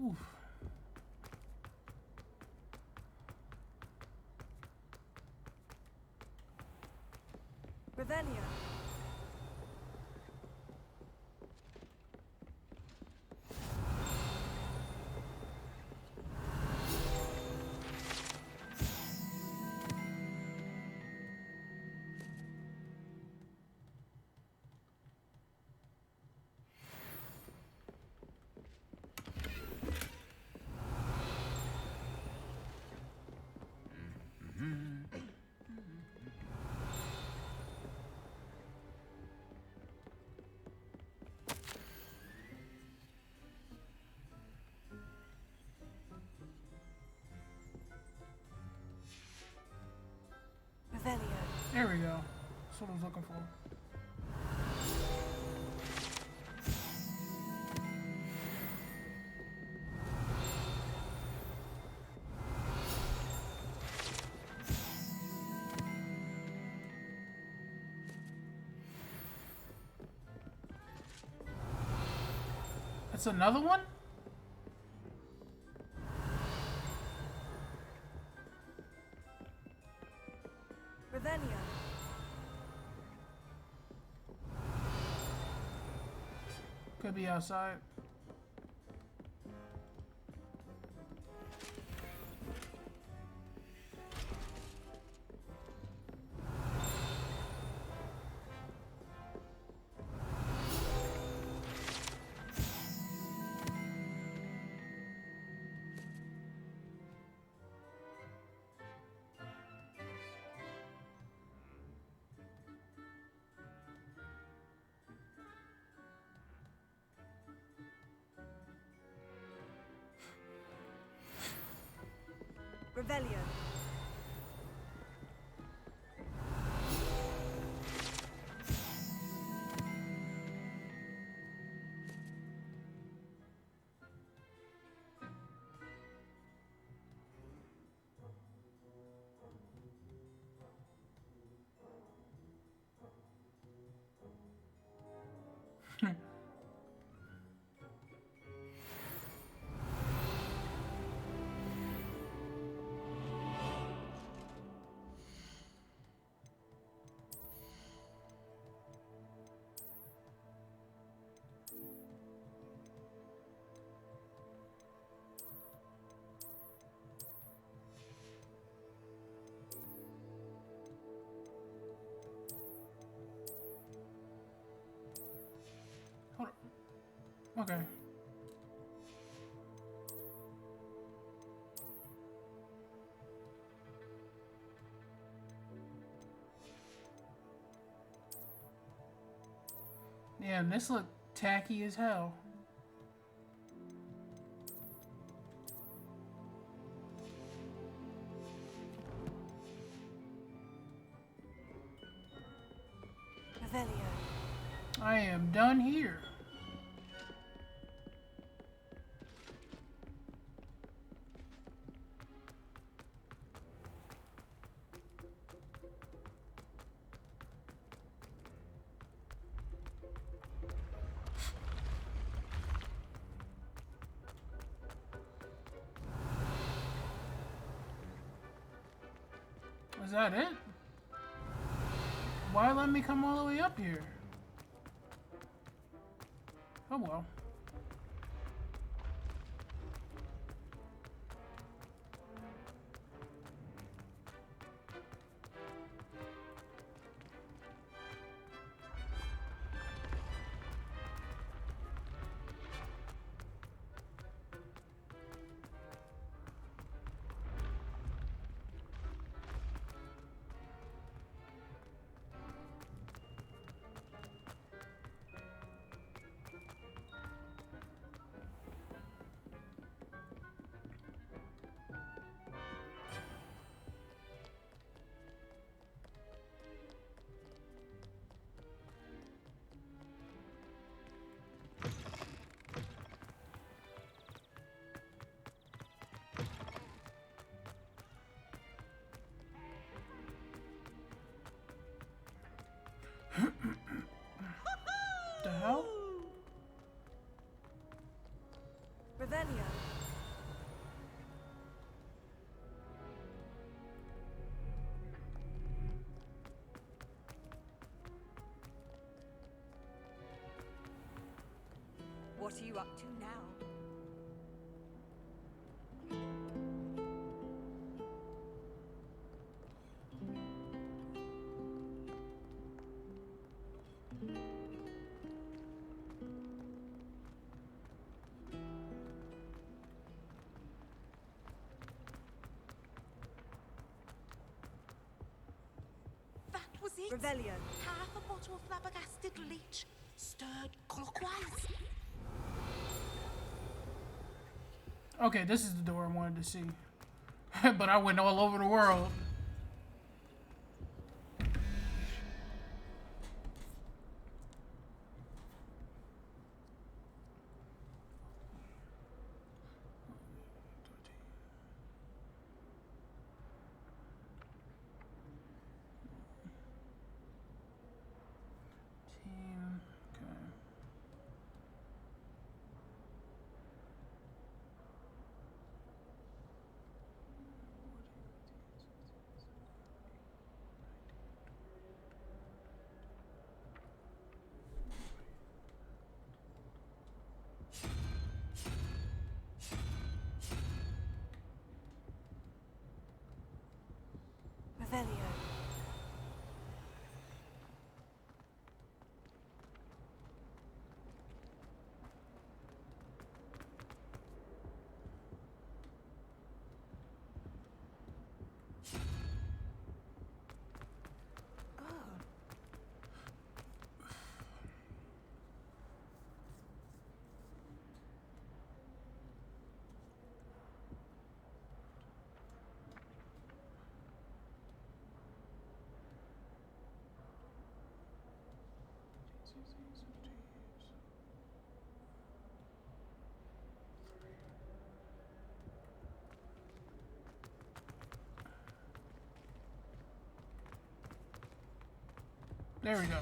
Oof. Revelio. Revelio. There we go. That's what I was looking for. That's another one? Revelio. Could be outside. Revelio. Hold on. Okay. Yeah, this look tacky as hell. Revelio. I am done here. Was that it? Why let me come all the way up here? Oh well. The hell? Revelio. What are you up to now? That was it. Revelio. Half a bottle of flabbergasted leech, stirred clockwise. Okay, this is the door I wanted to see. But I went all over the world. Team, okay. Revelio. There we go.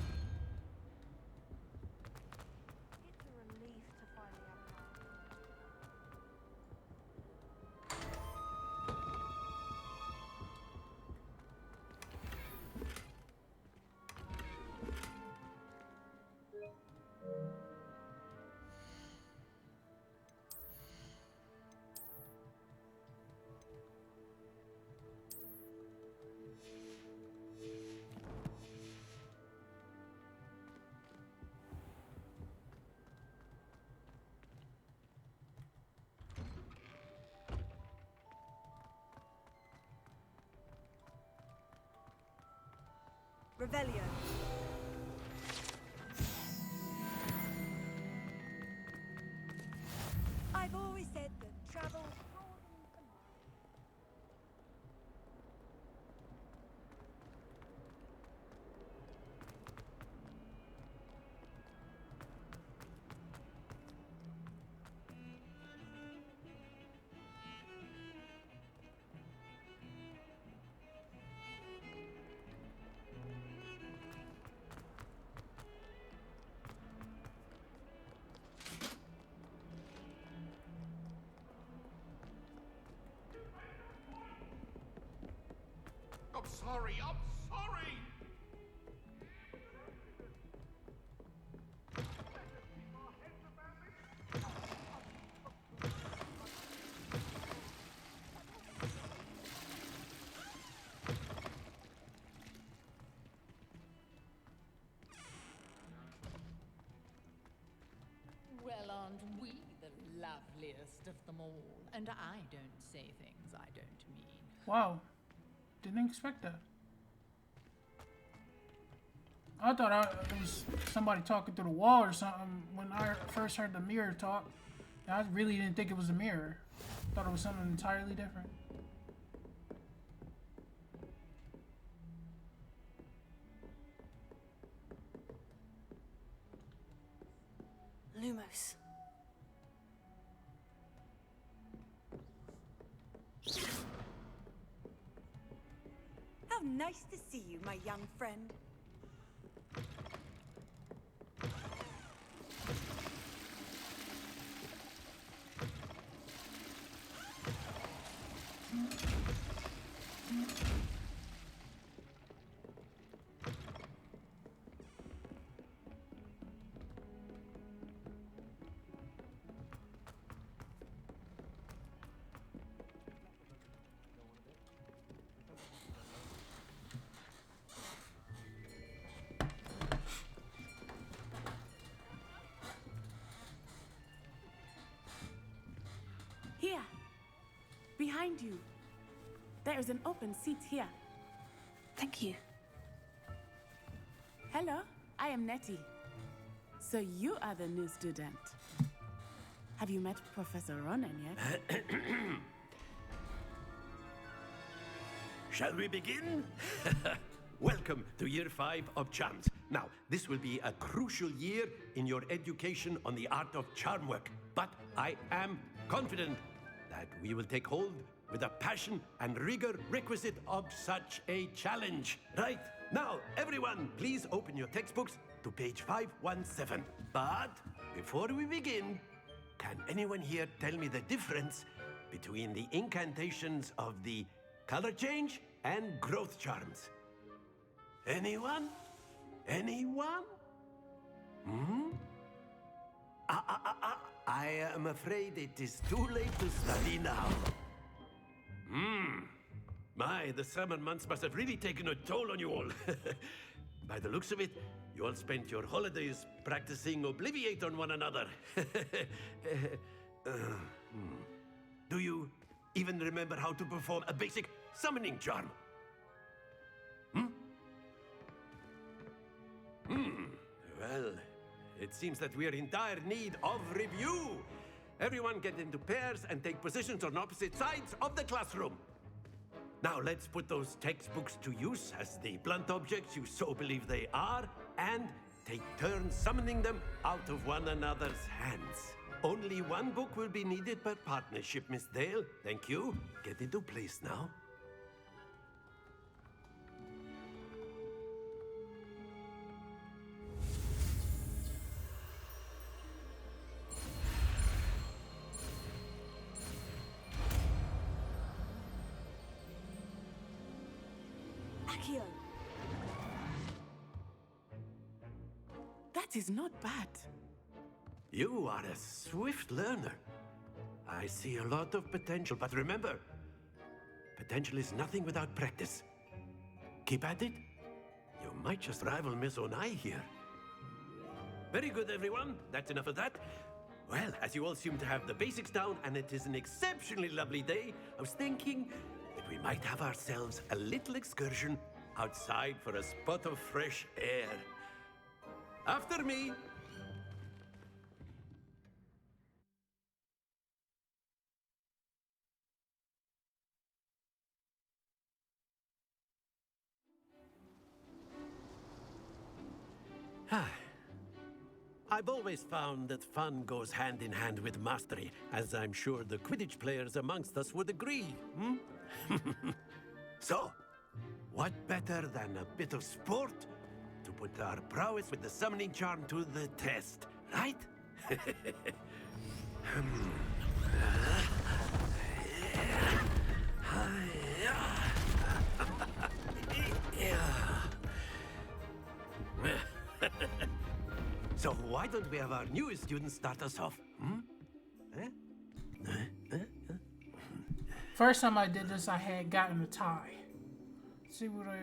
It's a relief to finally have an Revelio. I've always said that travel broadens the mind. I'm sorry, I'm sorry! Well, aren't we the loveliest of them all? And I don't say things I don't mean. Wow. Didn't expect that. I thought it was somebody talking through the wall or something when I first heard the mirror talk. I really didn't think it was a mirror. Thought it was something entirely different. Lumos. How nice to see you, my young friend. behind you. There is an open seat here. Thank you. Hello, I am Nettie. So you are the new student. Have you met Professor Ronan yet? Shall we begin? Welcome to Year 5 of Charms. Now, this will be a crucial year in your education on the art of charm work. But I am confident that we will take hold with the passion and rigor requisite of such a challenge. Right, now, everyone, please open your textbooks to page 517. But before we begin, can anyone here tell me the difference between the incantations of the color change and growth charms? Anyone? Anyone? I am afraid it is too late to study now. My, the summer months must have really taken a toll on you all. By the looks of it, you all spent your holidays practicing Obliviate on one another. Do you even remember how to perform a basic summoning charm? Well, it seems that we are in dire need of review. Everyone get into pairs and take positions on opposite sides of the classroom. Now let's put those textbooks to use as the blunt objects you so believe they are, and take turns summoning them out of one another's hands. Only one book will be needed per partnership, Miss Dale. Thank you. Get into place now. Accio. That is not bad. You are a swift learner. I see a lot of potential, but remember, potential is nothing without practice. Keep at it. You might just rival Miss Onai here. Very good, everyone. That's enough of that. Well, as you all seem to have the basics down, and it is an exceptionally lovely day, I was thinking that we might have ourselves a little excursion outside for a spot of fresh air. After me. I've always found that fun goes hand in hand with mastery, as I'm sure the Quidditch players amongst us would agree. So, what better than a bit of sport to put our prowess with the summoning charm to the test, right? So why don't we have our newest student start us off? First time I did this, I had gotten a tie. See what I...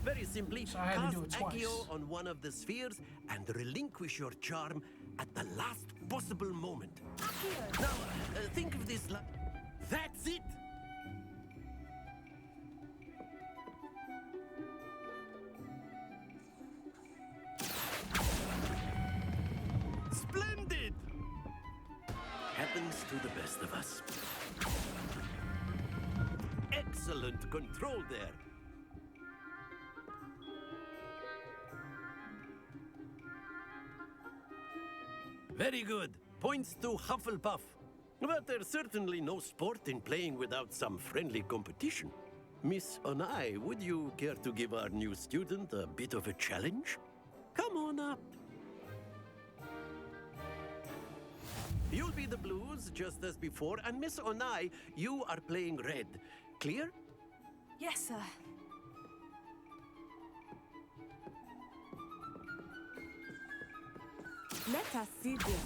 Very simply, So I had to do it cast twice. Accio on one of the spheres and relinquish your charm at the last possible moment. Now, think of this That's it! Splendid! Happens to the best of us. Excellent control there. Very good. Points to Hufflepuff. But there's certainly no sport in playing without some friendly competition. Miss Onai, would you care to give our new student a bit of a challenge? Come on up. You'll be the blues, just as before, and Miss Onai, you are playing red. Clear? Yes, sir. Let us see this.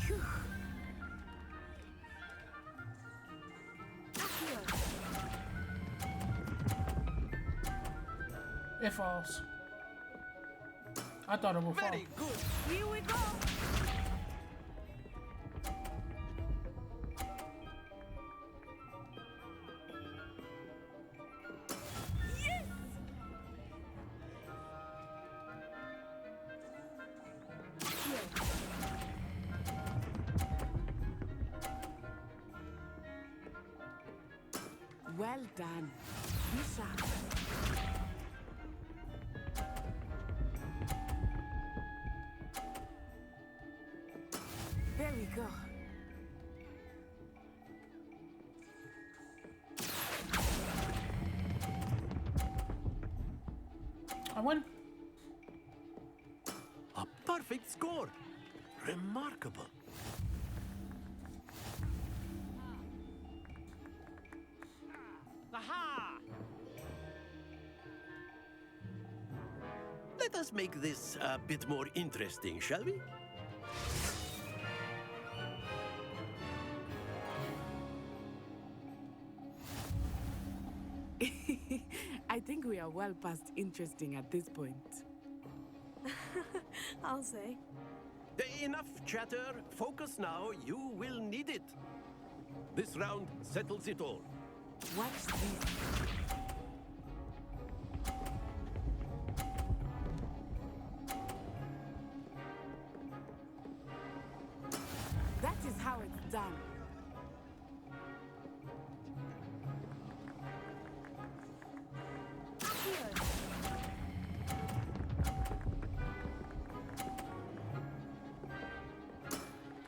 Phew. It falls. I thought it would fall. Very good. Here we go. Yes! Well done. Be sharp. There we go. I won. A perfect score. Remarkable. Aha! Let us make this a bit more interesting, shall we? I think we are well past interesting at this point. I'll say. Enough chatter. Focus now. You will need it. This round settles it all. Watch this. That is how it's done.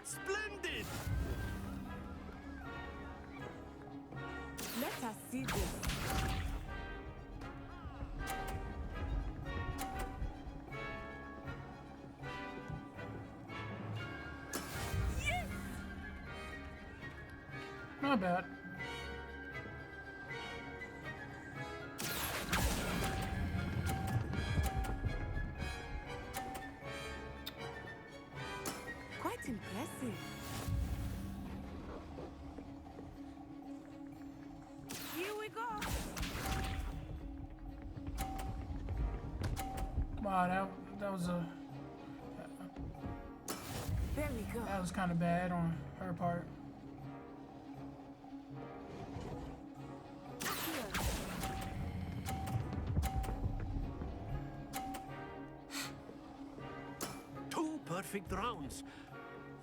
Splendid! Let us see this. Not bad. Quite impressive. Here we go. Wow, that was a There we go. that was kind of bad on her part. Two perfect rounds.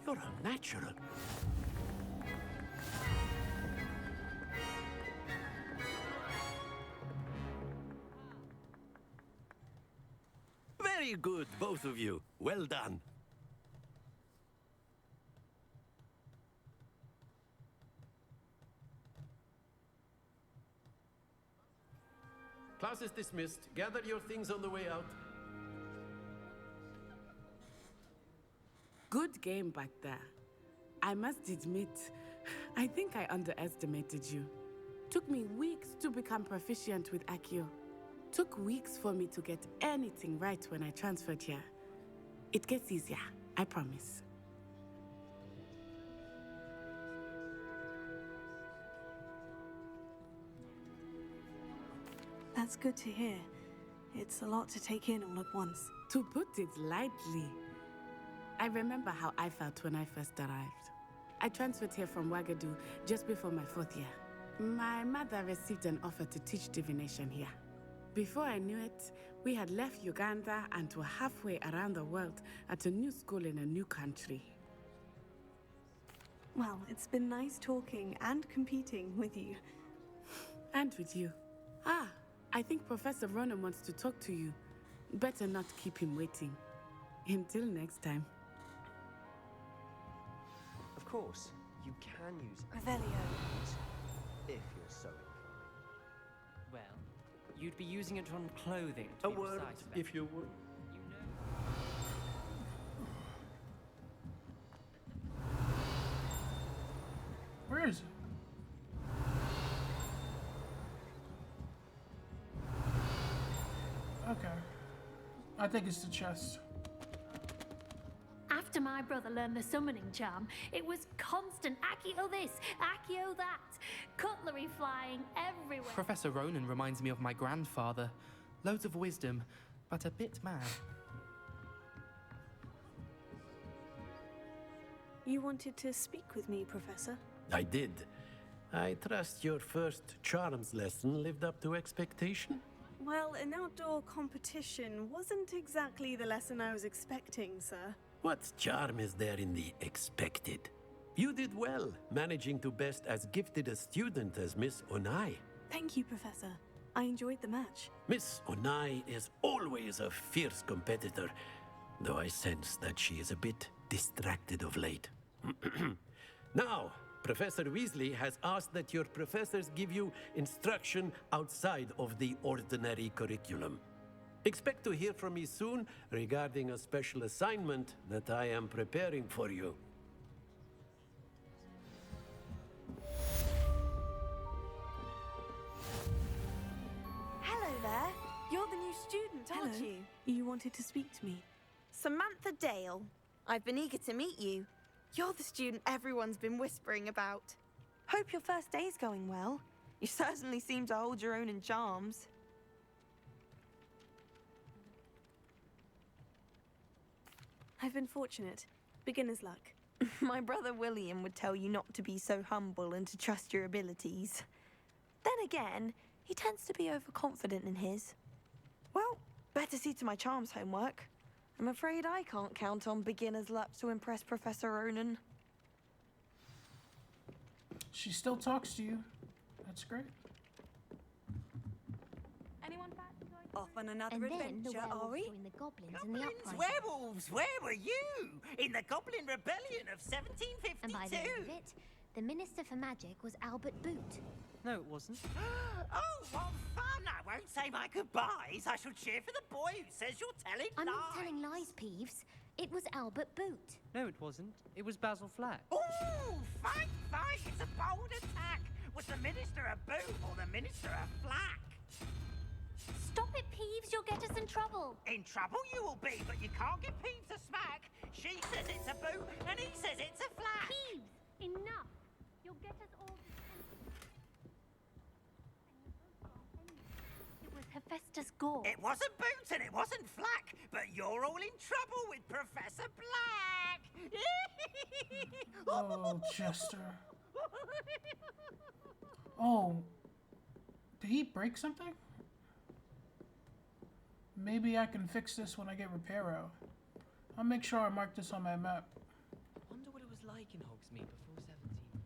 You're a natural. Very good, both of you. Well done. Class is dismissed. Gather your things on the way out. Good game back there. I must admit, I think I underestimated you. Took me weeks to become proficient with Accio. Took weeks for me to get anything right when I transferred here. It gets easier, I promise. That's good to hear. It's a lot to take in all at once. To put it lightly, I remember how I felt when I first arrived. I transferred here from Wagadu just before my 4th year. My mother received an offer to teach divination here. Before I knew it, we had left Uganda and were halfway around the world at a new school in a new country. Well, it's been nice talking and competing with you. And with you. Ah, I think Professor Ronan wants to talk to you. Better not keep him waiting. Until next time. Of course, you can use Revelio. if you're sewing. Well, you'd be using it on clothing to A be word, precise about. if you would. You know. Where is it? Okay. I think it's the chest. After my brother learned the summoning charm, it was constant Accio this, Accio that, cutlery flying everywhere. Professor Ronan reminds me of my grandfather. Loads of wisdom, but a bit mad. You wanted to speak with me, Professor? I did. I trust your first charms lesson lived up to expectation? Well, an outdoor competition wasn't exactly the lesson I was expecting, sir. What charm is there in the expected? You did well, managing to best as gifted a student as Miss Onai. Thank you, Professor. I enjoyed the match. Miss Onai is always a fierce competitor, though I sense that she is a bit distracted of late. Now, Professor Weasley has asked that your professors give you instruction outside of the ordinary curriculum. Expect to hear from me soon regarding a special assignment that I am preparing for you. Hello there. You're the new student, aren't Hello. you? You wanted to speak to me. Samantha Dale. I've been eager to meet you. You're the student everyone's been whispering about. Hope your first day's going well. You certainly seem to hold your own in charms. I've been fortunate. Beginner's luck. My brother William would tell you not to be so humble and to trust your abilities. Then again, he tends to be overconfident in his. Well, better see to my charms homework. I'm afraid I can't count on beginner's luck to impress Professor Ronan. She still talks to you. That's great. Anyone back to going Off on another And then the adventure, are werewolves we? joined the goblins in the Goblins, uprising. werewolves, where were you? In the Goblin Rebellion of 1752. And by the end of it, the Minister for Magic was Albert Boot. No, it wasn't. Oh, what fun! I won't say my goodbyes. I shall cheer for the boy who says you're telling I'm lies. not telling lies, Peeves. It was Albert Boot. No, it wasn't. It was Basil Flack. Ooh, fight, fight! It's a bold attack. Was the Minister a boot or the Minister a flack? Stop it, Peeves. You'll get us in trouble. In trouble you will be, but you can't give Peeves a smack. She says it's a boot, and he says it's a flack. Peeves, enough. You'll get us all It was Hephaestus Gore. It wasn't boot and it wasn't flack, but you're all in trouble with Professor Black. Oh, Chester. Oh. Did he break something? Maybe I can fix this when I get Reparo. I'll make sure I mark this on my map. I wonder what it was like in Hogsmeade before 1740.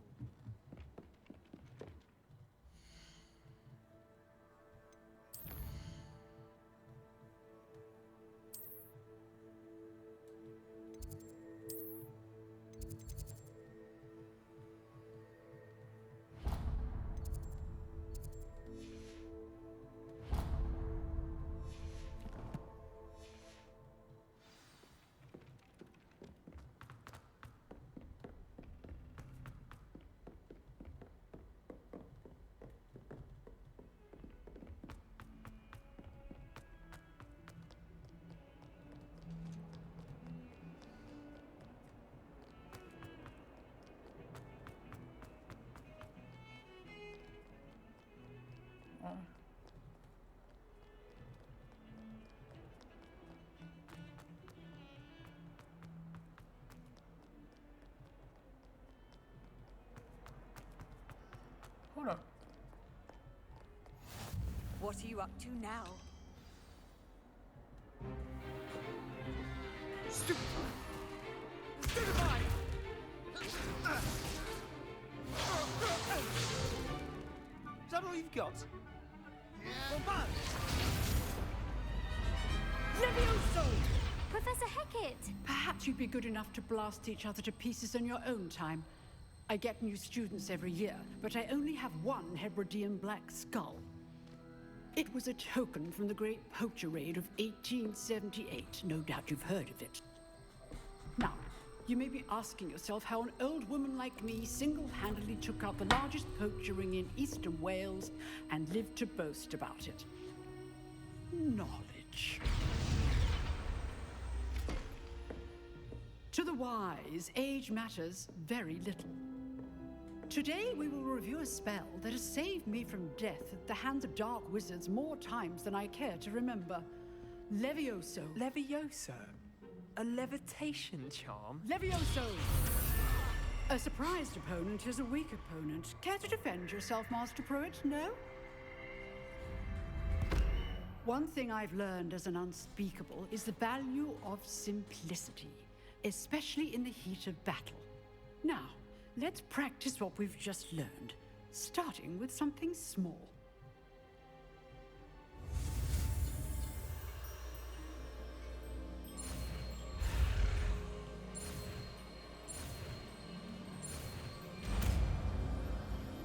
Hold up. What are you up to now? Stupefy! Is that all you've got? Yeah. Levioso! Professor Hecat! Perhaps you'd be good enough to blast each other to pieces in your own time. I get new students every year, but I only have one Hebridean black skull. It was a token from the Great Poacher Raid of 1878. No doubt you've heard of it. Now, you may be asking yourself how an old woman like me single-handedly took out the largest poacher ring in eastern Wales and lived to boast about it. Knowledge. To the wise, age matters very little. Today we will review a spell that has saved me from death at the hands of dark wizards more times than I care to remember. Levioso. Levioso? A levitation charm? Levioso! A surprised opponent is a weak opponent. Care to defend yourself, Master Pruitt? No? One thing I've learned as an unspeakable is the value of simplicity, especially in the heat of battle. Now, let's practice what we've just learned, starting with something small.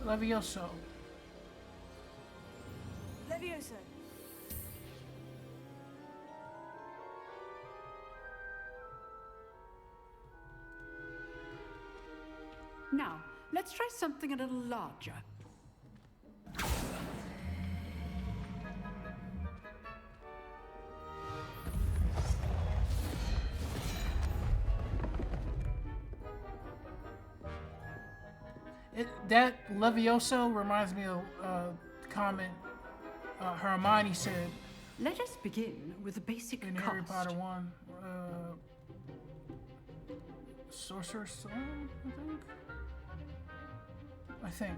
Levioso. Levioso. Now, let's try something a little larger. That Levioso reminds me of comment Hermione said Let us begin with the basic in cast. Harry Potter 1. Sorcerer's Stone, I think.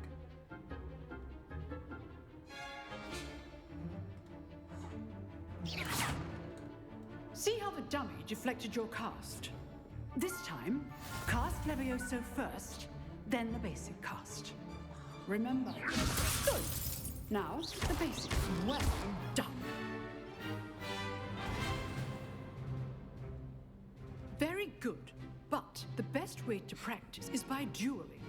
See how the dummy deflected your cast? This time, cast Levioso first, then the basic cast. Remember. Good. Now, the basic. Well done. Very good. But the best way to practice is by dueling.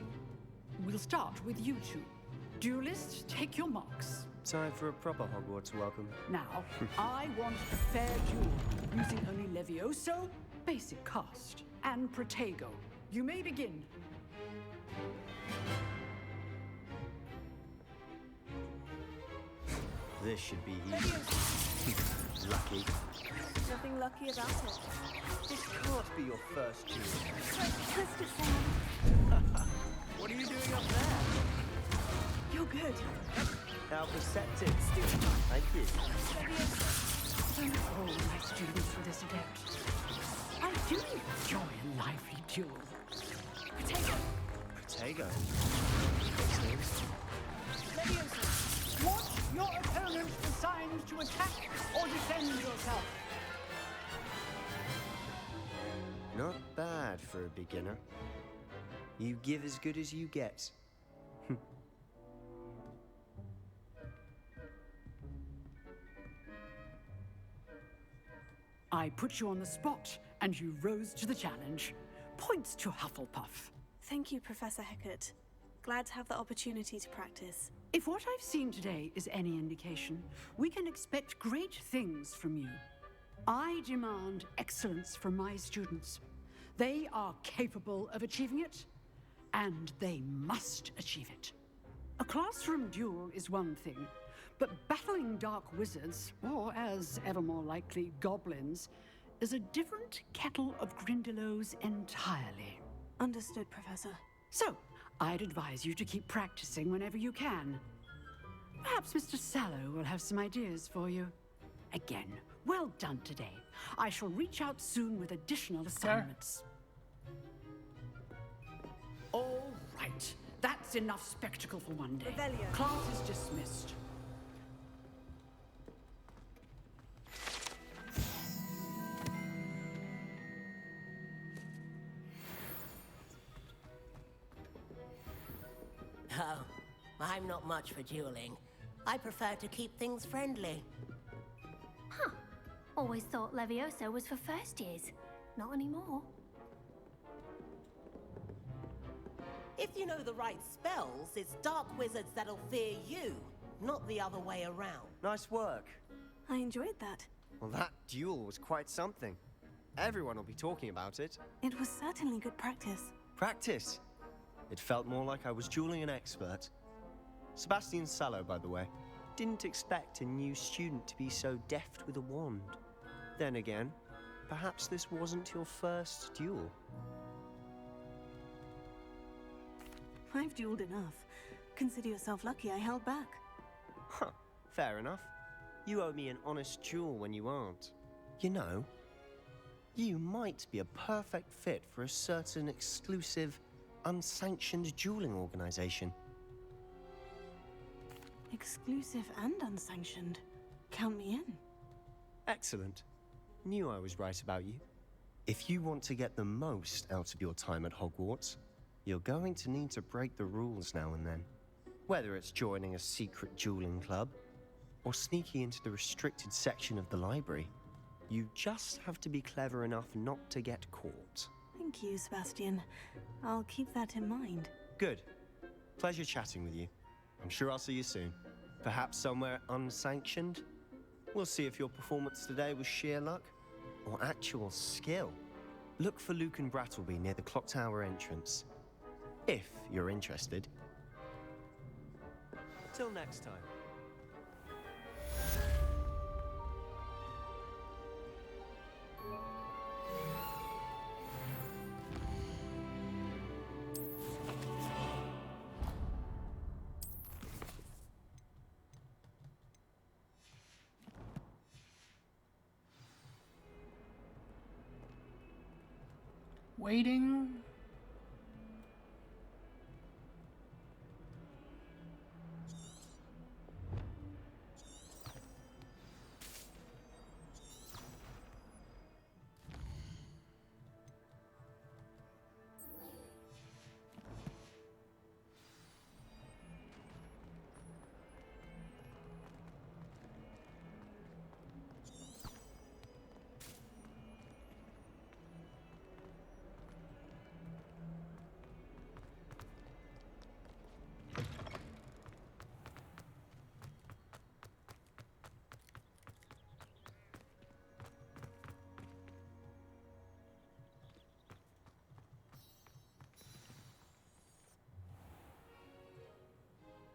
We'll start with you two. Duelists, take your marks. Time for a proper Hogwarts welcome. Now, I want a fair duel, using only Levioso, basic cast, and Protego. You may begin. This should be easy. Lucky. Nothing lucky about it. This can't be your first duel. Twist it, Sam. What are you doing up there? You're good. How perceptive. Thank you. Don't all my students were this adept. I do enjoy a lively duel. Protego. Protego. Levioso, watch your opponent assigned to attack or defend yourself. Not bad for a beginner. You give as good as you get. I put you on the spot, and you rose to the challenge. Points to Hufflepuff. Thank you, Professor Hecat. Glad to have the opportunity to practice. If what I've seen today is any indication, we can expect great things from you. I demand excellence from my students. They are capable of achieving it, and they must achieve it. A classroom duel is one thing, but battling dark wizards, or as ever more likely, goblins, is a different kettle of Grindylows entirely. Understood, Professor. So, I'd advise you to keep practicing whenever you can. Perhaps Mr. Sallow will have some ideas for you. Again, well done today. I shall reach out soon with additional assignments. All right. That's enough spectacle for one day. Revelio. Class is dismissed. Oh, I'm not much for dueling. I prefer to keep things friendly. Huh. Always thought Levioso was for first years. Not anymore. If you know the right spells, it's dark wizards that'll fear you, not the other way around. Nice work. I enjoyed that. Well, that duel was quite something. Everyone will be talking about it. It was certainly good practice. Practice. It felt more like I was dueling an expert. Sebastian Sallow, by the way. Didn't expect a new student to be so deft with a wand. Then again, perhaps this wasn't your first duel. I've dueled enough. Consider yourself lucky I held back. Huh, fair enough. You owe me an honest duel when you aren't. You know, you might be a perfect fit for a certain exclusive unsanctioned dueling organization. Exclusive and unsanctioned. Count me in. Excellent. Knew I was right about you. If you want to get the most out of your time at Hogwarts, you're going to need to break the rules now and then. Whether it's joining a secret dueling club, or sneaking into the restricted section of the library, you just have to be clever enough not to get caught. Thank you, Sebastian. I'll keep that in mind. Good. Pleasure chatting with you. I'm sure I'll see you soon. Perhaps somewhere unsanctioned? We'll see if your performance today was sheer luck or actual skill. Look for Luke and Brattleby near the clock tower entrance, if you're interested. Till next time. Waiting.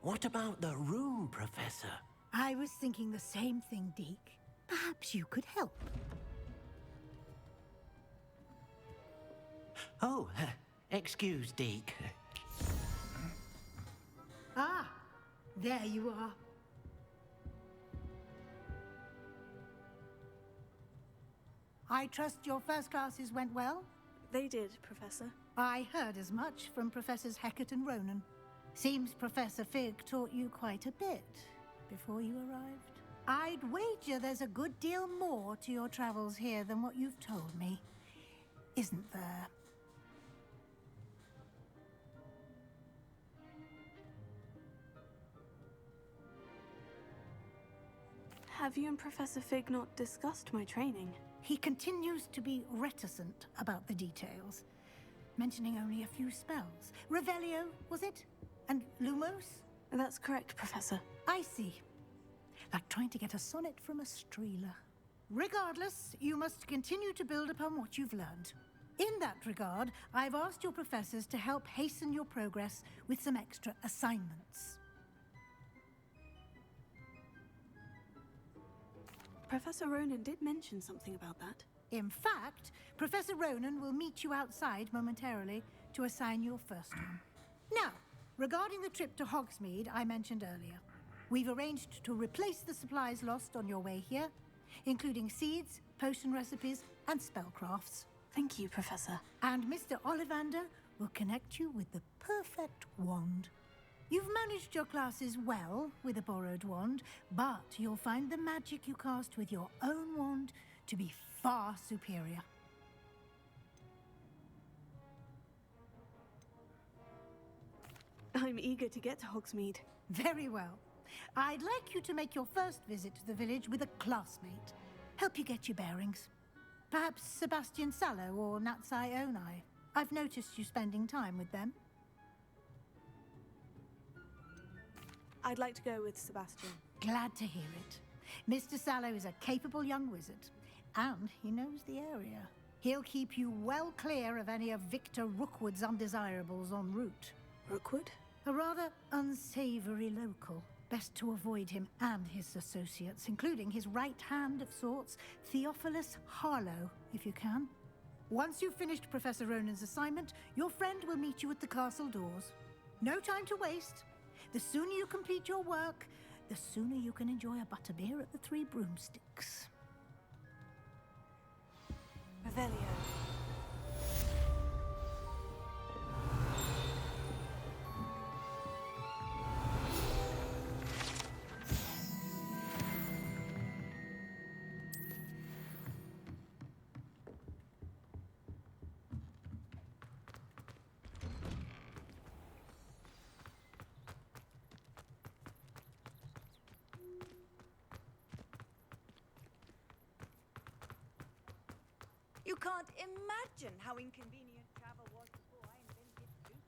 What about the room, Professor? I was thinking the same thing, Deke. Perhaps you could help. Oh, excuse, Deke. Ah, there you are. I trust your first classes went well? They did, Professor. I heard as much from Professors Hecat and Ronan. Seems Professor Fig taught you quite a bit before you arrived. I'd wager there's a good deal more to your travels here than what you've told me. Isn't there? Have you and Professor Fig not discussed my training? He continues to be reticent about the details, mentioning only a few spells. Revelio, was it? And Lumos? That's correct, Professor. I see. Like trying to get a sonnet from a streeler. Regardless, you must continue to build upon what you've learned. In that regard, I've asked your professors to help hasten your progress with some extra assignments. Professor Ronan did mention something about that. In fact, Professor Ronan will meet you outside momentarily to assign your first one. Now, regarding the trip to Hogsmeade I mentioned earlier, we've arranged to replace the supplies lost on your way here, including seeds, potion recipes, and spellcrafts. Thank you, Professor. And Mr. Ollivander will connect you with the perfect wand. You've managed your classes well with a borrowed wand, but you'll find the magic you cast with your own wand to be far superior. I'm eager to get to Hogsmeade. Very well. I'd like you to make your first visit to the village with a classmate. Help you get your bearings. Perhaps Sebastian Sallow or Natsai Onai. I've noticed you spending time with them. I'd like to go with Sebastian. Glad to hear it. Mr. Sallow is a capable young wizard, and he knows the area. He'll keep you well clear of any of Victor Rookwood's undesirables en route. Rookwood? A rather unsavory local. Best to avoid him and his associates, including his right hand of sorts, Theophilus Harlow, if you can. Once you've finished Professor Ronan's assignment, your friend will meet you at the castle doors. No time to waste. The sooner you complete your work, the sooner you can enjoy a butterbeer at the Three Broomsticks. Revelio. can't imagine how inconvenient travel was before I invented Loop.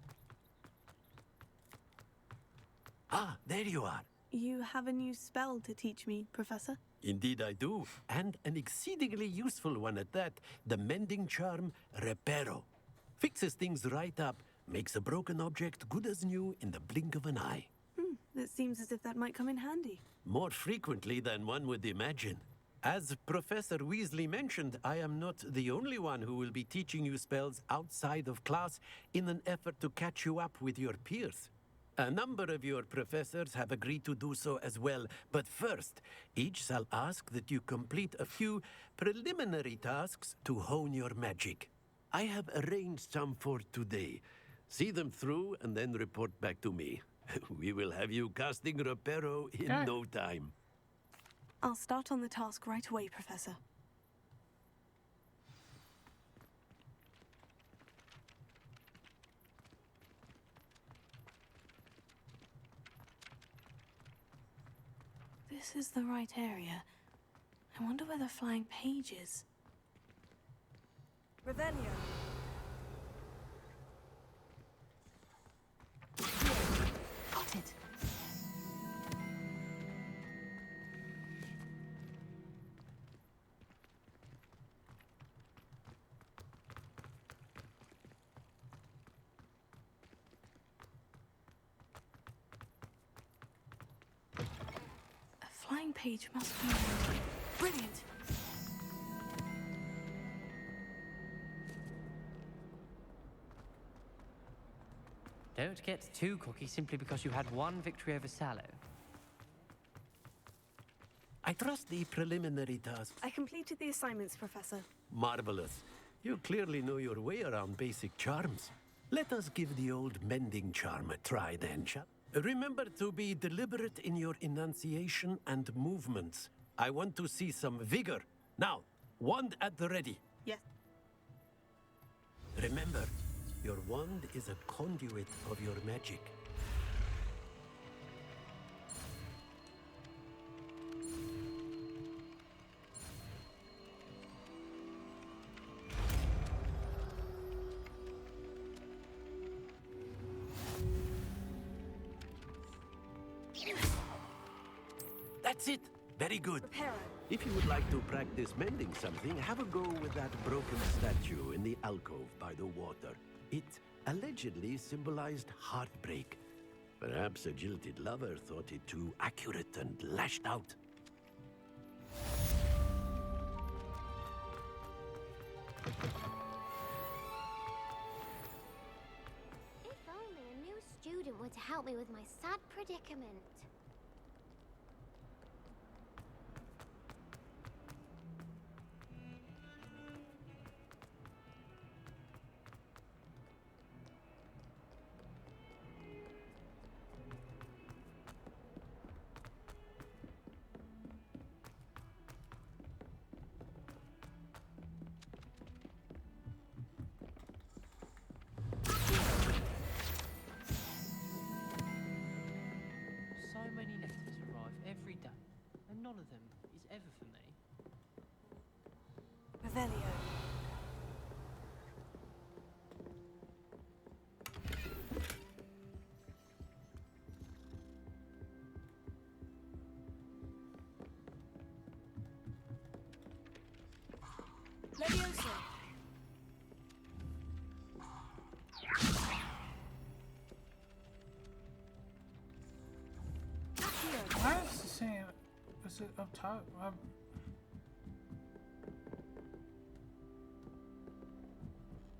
Ah, there you are. You have a new spell to teach me, Professor? Indeed I do, and an exceedingly useful one at that. The mending charm, Reparo. Fixes things right up, makes a broken object good as new in the blink of an eye. It seems as if that might come in handy. More frequently than one would imagine. As Professor Weasley mentioned, I am not the only one who will be teaching you spells outside of class in an effort to catch you up with your peers. A number of your professors have agreed to do so as well, but first, each shall ask that you complete a few preliminary tasks to hone your magic. I have arranged some for today. See them through and then report back to me. We will have you casting Reparo in no time. I'll start on the task right away, Professor. This is the right area. I wonder where the flying page is. Revelio. Got it. A flying page must be brilliant. Don't get too cocky simply because you had one victory over Sallow. I trust the preliminary tasks. I completed the assignments, Professor. Marvelous. You clearly know your way around basic charms. Let us give the old mending charm a try then, shall we? Remember to be deliberate in your enunciation and movements. I want to see some vigor. Now, wand at the ready. Yes. Remember, your wand is a conduit of your magic. That's it. Very good. Reparo. If you would like to practice mending something, have a go with that broken statue in the alcove by the water. It allegedly symbolized heartbreak. Perhaps a jilted lover thought it too accurate and lashed out. If only a new student were to help me with my sad predicament. So many letters arrive every day, and none of them is ever for me. Revelio. Levioso. Why is it saying, is it up top?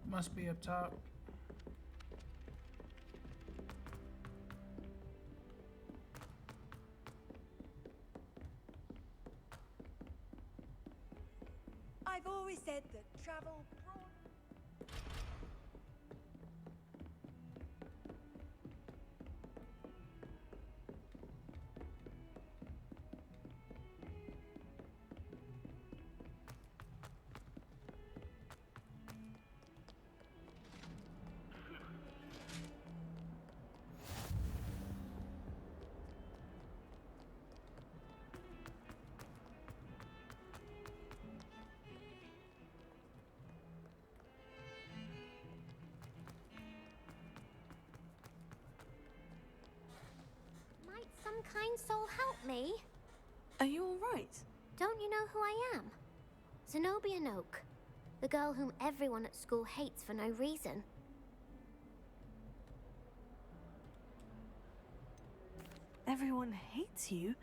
Must be up top. I've always said that travel brought... Some kind soul help me. Are you all right? Don't you know who I am? Zenobia Noak, the girl whom everyone at school hates for no reason. Everyone hates you?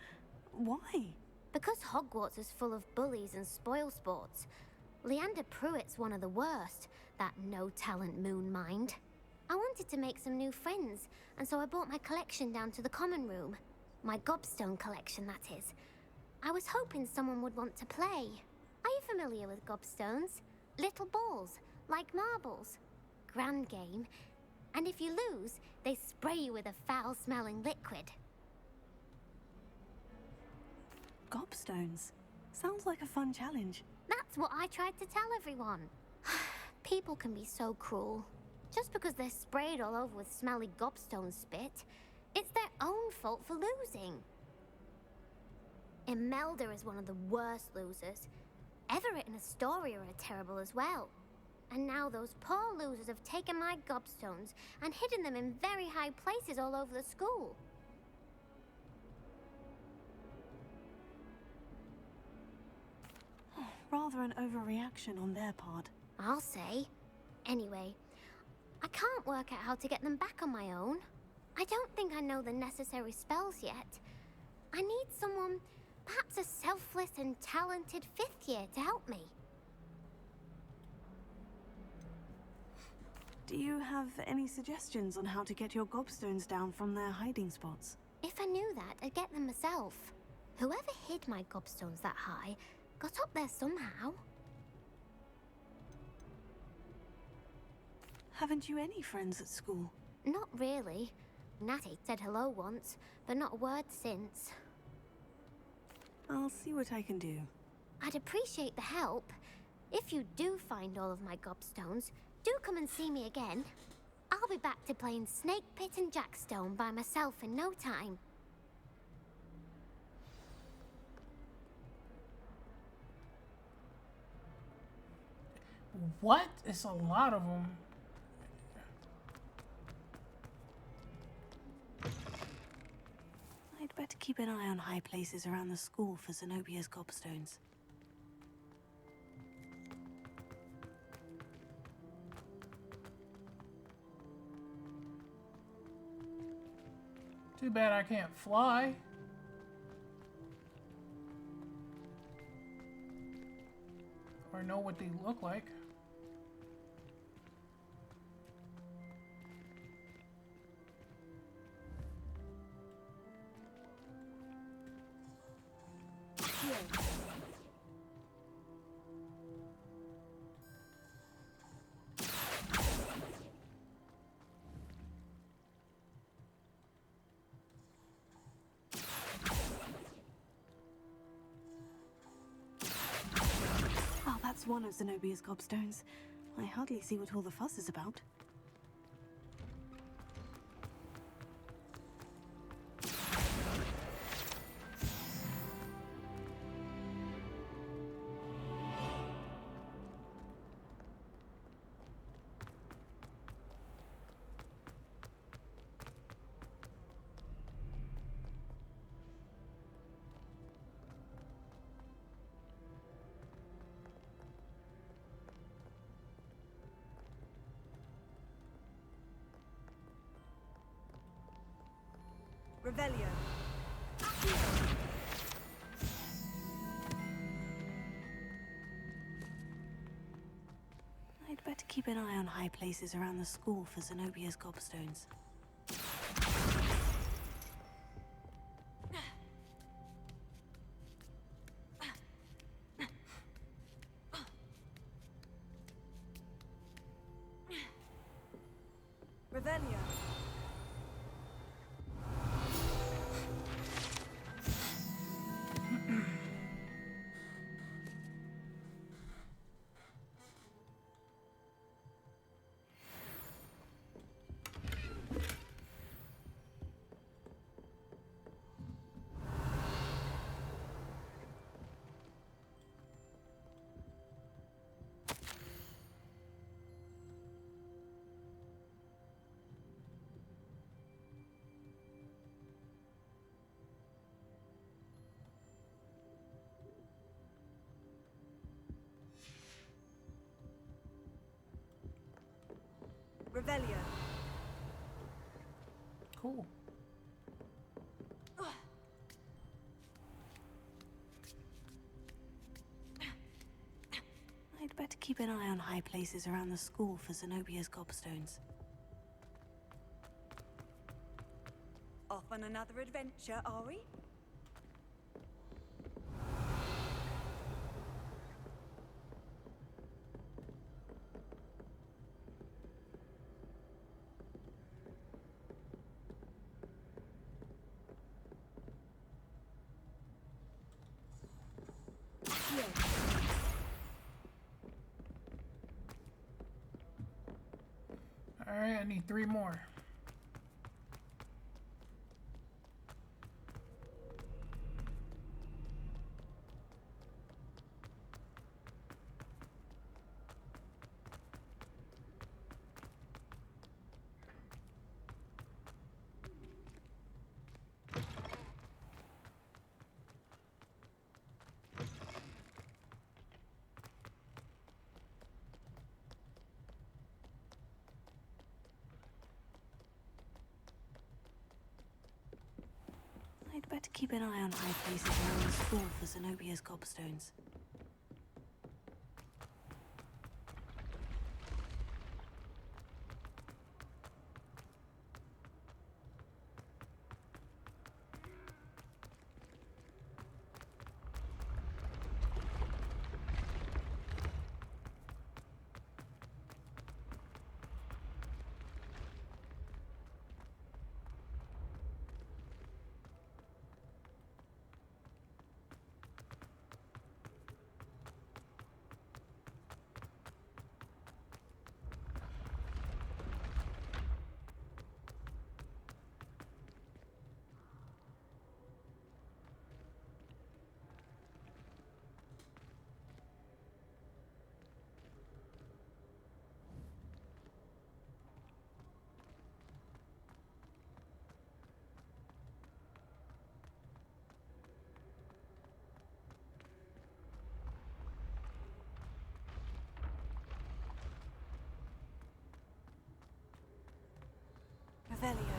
Why? Because Hogwarts is full of bullies and spoilsports. Leander Pruitt's one of the worst, that no-talent moon mind. I wanted to make some new friends, and so I brought my collection down to the common room. My gobstone collection, that is. I was hoping someone would want to play. Are you familiar with gobstones? Little balls, like marbles. Grand game. And if you lose, they spray you with a foul-smelling liquid. Gobstones. Sounds like a fun challenge. That's what I tried to tell everyone. People can be so cruel. Just because they're sprayed all over with smelly gobstone spit, it's their own fault for losing. Imelda is one of the worst losers. Everett and Astoria are terrible as well. And now those poor losers have taken my gobstones and hidden them in very high places all over the school. Rather an overreaction on their part. I'll say. Anyway, I can't work out how to get them back on my own. I don't think I know the necessary spells yet. I need someone, perhaps a selfless and talented 5th year to help me. Do you have any suggestions on how to get your gobstones down from their hiding spots? If I knew that, I'd get them myself. Whoever hid my gobstones that high got up there somehow. Haven't you any friends at school? Not really. Natty said hello once, but not a word since. I'll see what I can do. I'd appreciate the help. If you do find all of my gobstones, do come and see me again. I'll be back to playing Snake Pit and Jackstone by myself in no time. What? It's a lot of them. I'd better keep an eye on high places around the school for Zenobia's gobstones. Too bad I can't fly. Or know what they look like. Oh, that's one of Zenobia's gobstones. I hardly see what all the fuss is about. Revelio. I'd better keep an eye on high places around the school for Zenobia's gobstones. Revelio. Revelio. Cool. I'd better keep an eye on high places around the school for Zenobia's gobstones. Off on another adventure, are we? Alright, I need 3 more. I'd better keep an eye on high places around the school for Zenobia's gobstones. Revelio.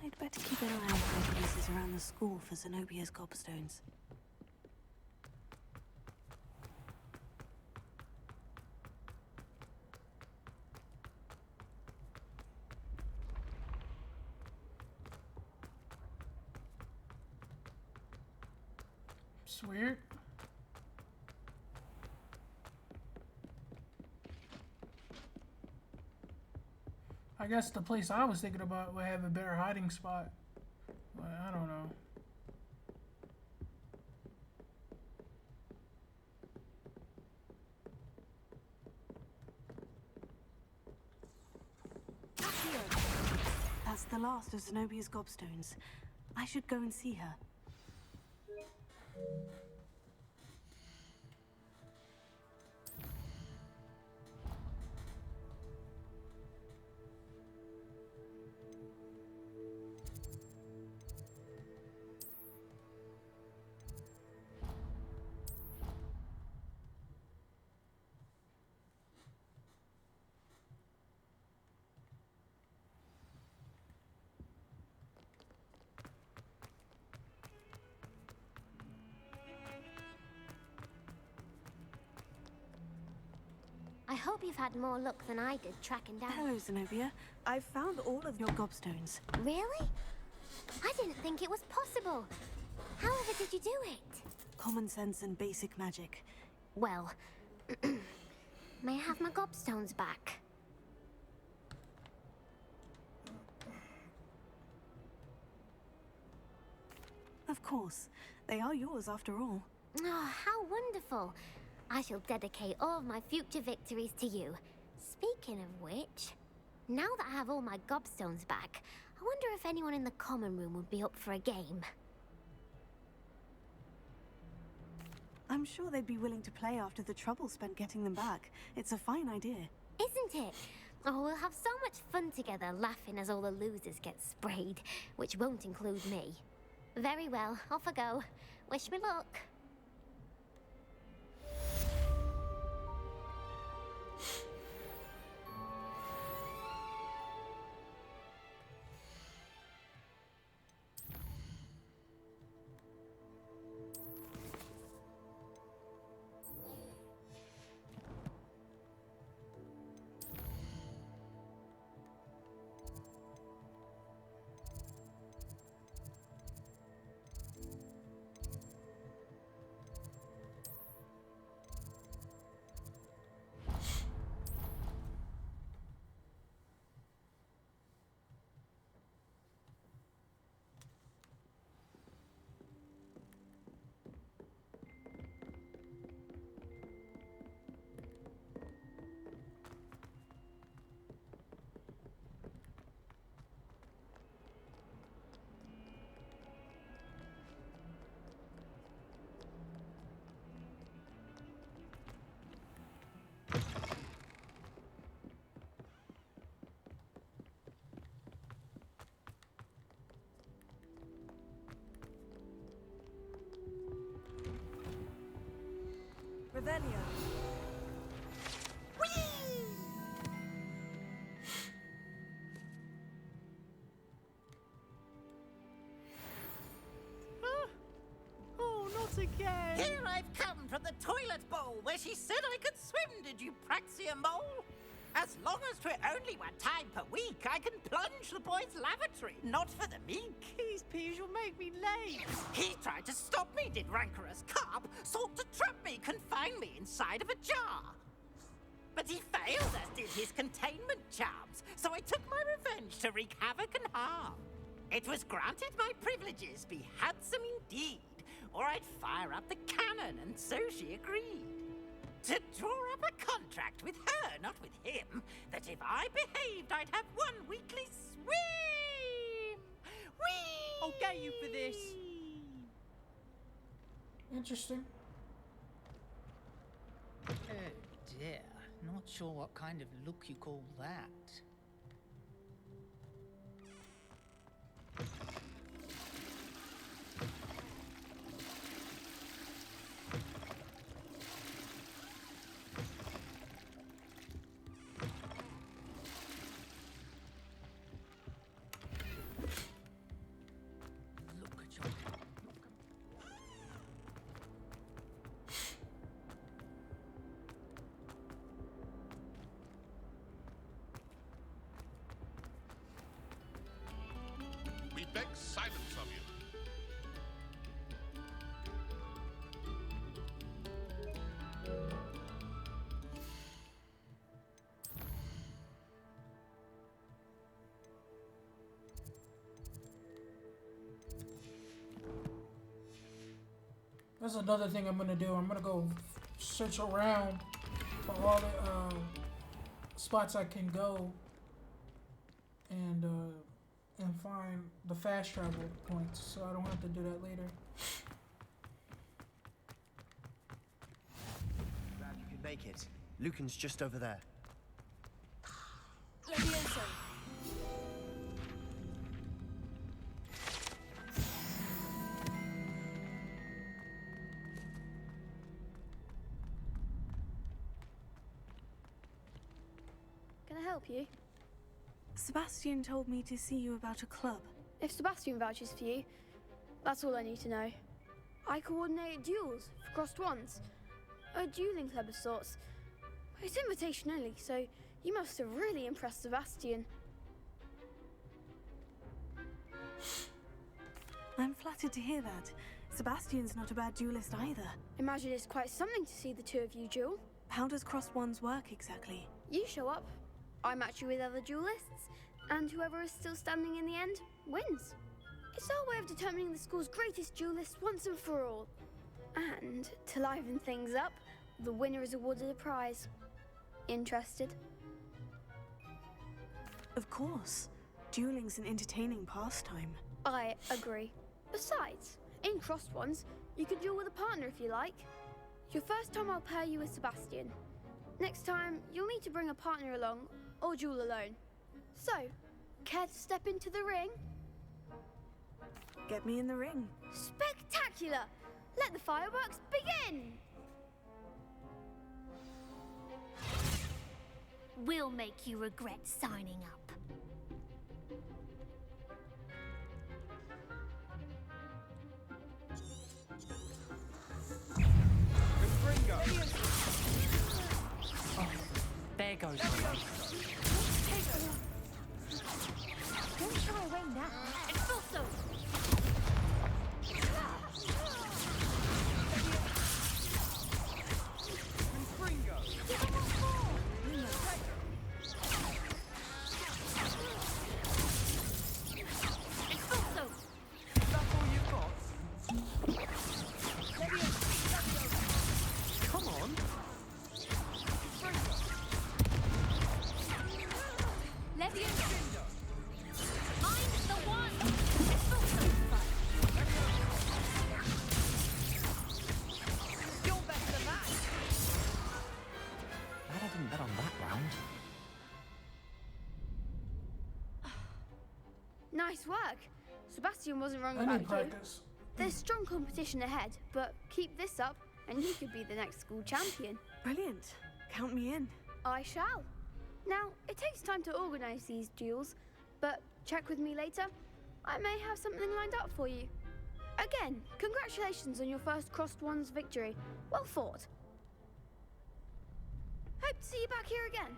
I'd better keep an eye on high places around the school for Zenobia's gobstones. It's weird. I guess the place I was thinking about would have a better hiding spot. But I don't know. That's the last of Zenobia's gobstones. I should go and see her. hope you've had more luck than I did tracking down... Hello, Zenobia. I've found all of your gobstones. Really? I didn't think it was possible. However did you do it? Common sense and basic magic. Well, may I have my gobstones back? Of course. They are yours after all. Oh, how wonderful. I shall dedicate all of my future victories to you. Speaking of which, now that I have all my gobstones back, I wonder if anyone in the common room would be up for a game. I'm sure they'd be willing to play after the trouble spent getting them back. It's a fine idea. Isn't it? Oh, we'll have so much fun together, laughing as all the losers get sprayed, which won't include me. Very well, off I go. Wish me luck. Revelio. Oh, not again! Here I've come from the toilet bowl where she said I could swim, did you praxia mole? As long as 'twere only one time per week, I can plunge the boy's lavatory, not for the meek. These peas will make me late. He tried to stop me, did rancorous carp, sought to trap me, confine me inside of a jar. But he failed, as did his containment charms, so I took my revenge to wreak havoc and harm. It was granted my privileges be handsome indeed, or I'd fire up the cannon, and so she agreed. To draw up a contract with her, not with him, that if I behaved, I'd have one weekly swim! Whee! I'll get you for this. Interesting. Oh dear, not sure what kind of look you call that. We beg silence of you. That's another thing I'm gonna do. I'm gonna go search around for all the spots I can go and find the fast travel points, so I don't have to do that later. Glad you could make it. Lucan's just over there. Levioso. Can I help you? Sebastian told me to see you about a club. If Sebastian vouches for you, that's all I need to know. I coordinate duels for crossed ones. A dueling club of sorts. It's invitation only, so you must have really impressed Sebastian. I'm flattered to hear that. Sebastian's not a bad duelist either. Imagine it's quite something to see the two of you duel. How does crossed wands work exactly? You show up, I match you with other duelists, and whoever is still standing in the end wins. It's our way of determining the school's greatest duelist once and for all. And to liven things up, the winner is awarded a prize. Interested? Of course. Dueling's an entertaining pastime. I agree. Besides, in crossed ones, you can duel with a partner if you like. Your first time I'll pair you with Sebastian. Next time, you'll need to bring a partner along, or duel alone. So, care to step into the ring? Get me in the ring. Spectacular! Let the fireworks begin! We'll make you regret signing up. Oh, there goes my life. Don't shy away now. Expulso! Come on. Leviosa! Mind the one! Expulso! You're better than that. Glad I didn't bet on that round. Nice work. Sebastian wasn't wrong I about need you. practice. There's strong competition ahead, but keep this up and you could be the next school champion. Brilliant. Count me in. I shall. Now, it takes time to organise these duels, but check with me later. I may have something lined up for you. Again, congratulations on your first crossed wands victory. Well fought. Hope to see you back here again.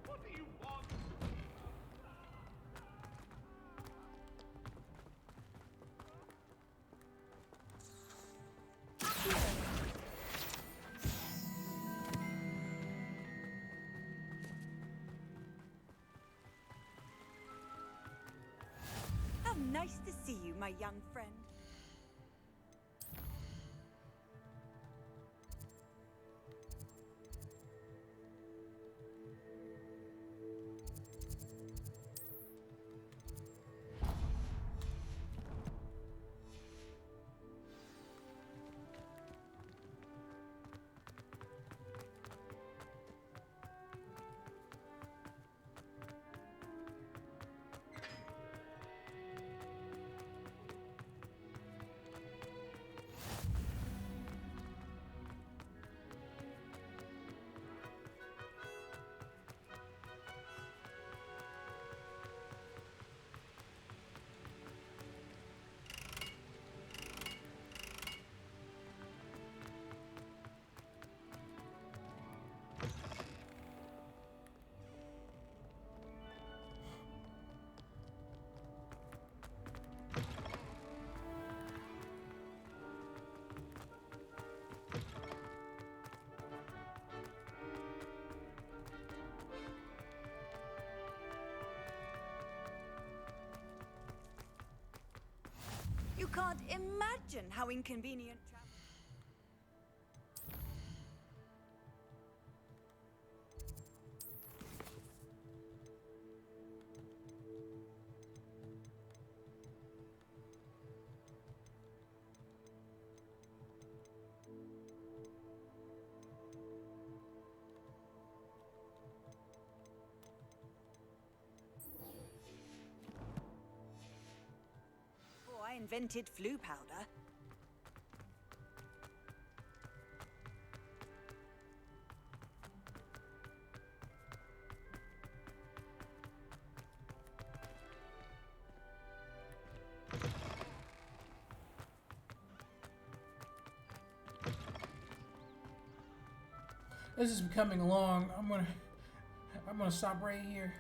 What do you want? How nice to see you, my young friend. can't imagine how inconvenient travel. Before I invented flu powder. This is becoming long. I'm gonna stop right here.